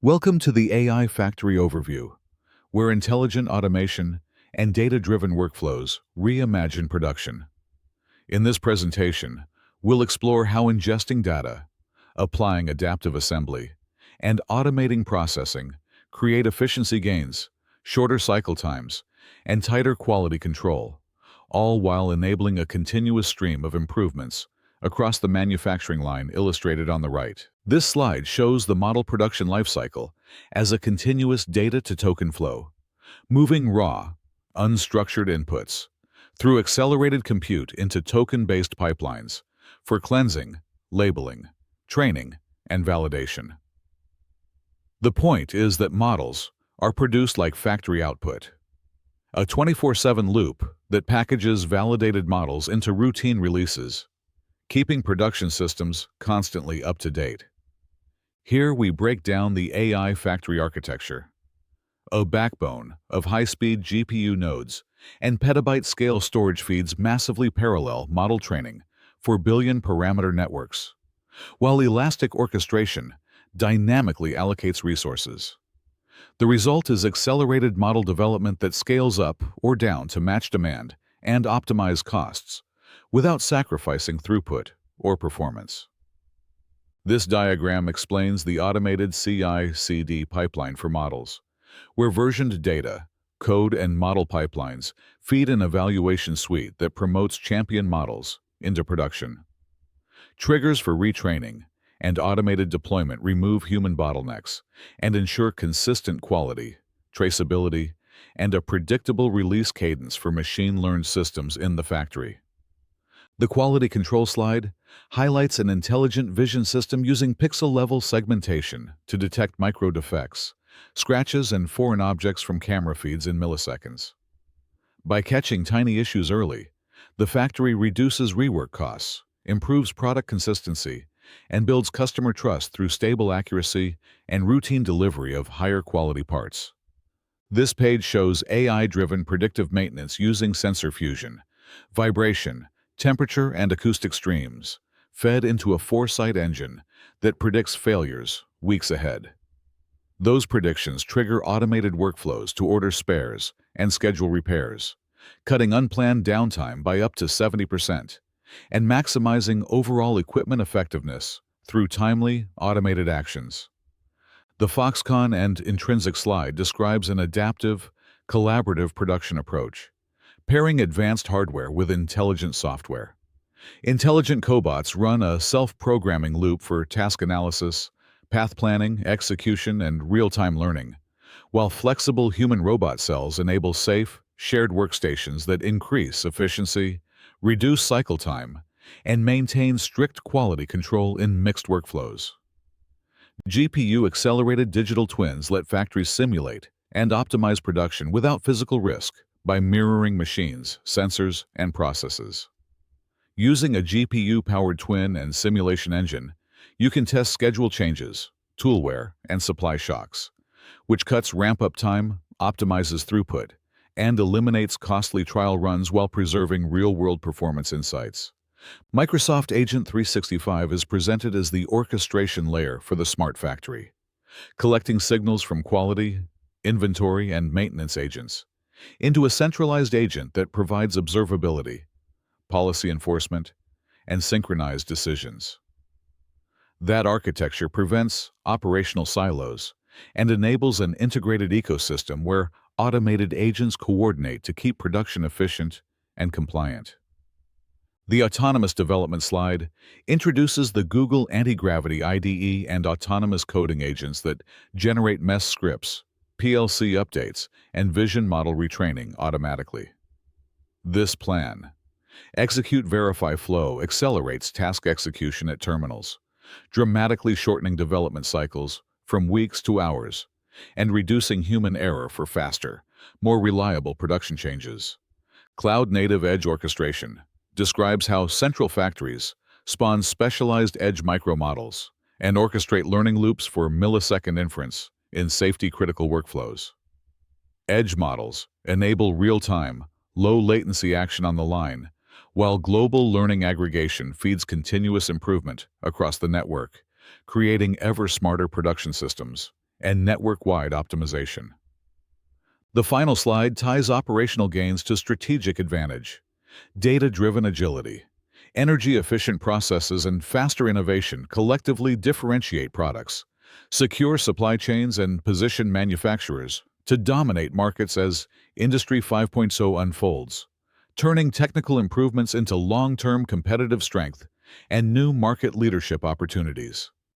Welcome to the AI Factory Overview, where intelligent automation and data-driven workflows reimagine production. In this presentation, we'll explore how ingesting data, applying adaptive assembly, and automating processing create efficiency gains, shorter cycle times, and tighter quality control, all while enabling a continuous stream of improvements across the manufacturing line illustrated on the right. This slide shows the model production lifecycle as a continuous data-to-token flow, moving raw, unstructured inputs through accelerated compute into token-based pipelines for cleansing, labeling, training, and validation. The point is that models are produced like factory output, a 24/7 loop that packages validated models into routine releases, keeping production systems constantly up to date. Here we break down the AI factory architecture, a backbone of high-speed GPU nodes and petabyte-scale storage feeds massively parallel model training for billion-parameter networks, while elastic orchestration dynamically allocates resources. The result is accelerated model development that scales up or down to match demand and optimize costs, without sacrificing throughput or performance. This diagram explains the automated CI/CD pipeline for models, where versioned data, code, and model pipelines feed an evaluation suite that promotes champion models into production. Triggers for retraining and automated deployment remove human bottlenecks and ensure consistent quality, traceability, and a predictable release cadence for machine-learned systems in the factory. The quality control slide highlights an intelligent vision system using pixel-level segmentation to detect micro defects, scratches, and foreign objects from camera feeds in milliseconds. By catching tiny issues early, the factory reduces rework costs, improves product consistency, and builds customer trust through stable accuracy and routine delivery of higher quality parts. This page shows AI-driven predictive maintenance using sensor fusion, vibration, temperature, and acoustic streams, fed into a foresight engine that predicts failures weeks ahead. Those predictions trigger automated workflows to order spares and schedule repairs, cutting unplanned downtime by up to 70% and maximizing overall equipment effectiveness through timely, automated actions. The Foxconn and Intrinsic slide describes an adaptive, collaborative production approach, pairing advanced hardware with intelligent software. Intelligent cobots run a self-programming loop for task analysis, path planning, execution, and real-time learning, while flexible human-robot cells enable safe, shared workstations that increase efficiency, reduce cycle time, and maintain strict quality control in mixed workflows. GPU-accelerated digital twins let factories simulate and optimize production without physical risk by mirroring machines, sensors, and processes. Using a GPU-powered twin and simulation engine, you can test schedule changes, tool wear, and supply shocks, which cuts ramp-up time, optimizes throughput, and eliminates costly trial runs while preserving real-world performance insights. Microsoft Agent 365 is presented as the orchestration layer for the smart factory, collecting signals from quality, inventory, and maintenance agents into a centralized agent that provides observability, policy enforcement, and synchronized decisions. That architecture prevents operational silos and enables an integrated ecosystem where automated agents coordinate to keep production efficient and compliant. The Autonomous Development slide introduces the Google Anti-Gravity IDE and autonomous coding agents that generate MES scripts, PLC updates, and vision model retraining automatically. This plan, Execute Verify Flow, accelerates task execution at terminals, dramatically shortening development cycles from weeks to hours and reducing human error for faster, more reliable production changes. Cloud-native edge orchestration describes how central factories spawn specialized edge micromodels and orchestrate learning loops for millisecond inference in safety-critical workflows. Edge models enable real-time, low-latency action on the line, while global learning aggregation feeds continuous improvement across the network, creating ever-smarter production systems and network-wide optimization. The final slide ties operational gains to strategic advantage. Data-driven agility, energy-efficient processes, and faster innovation collectively differentiate products, secure supply chains, and position manufacturers to dominate markets as Industry 5.0 unfolds, turning technical improvements into long-term competitive strength and new market leadership opportunities.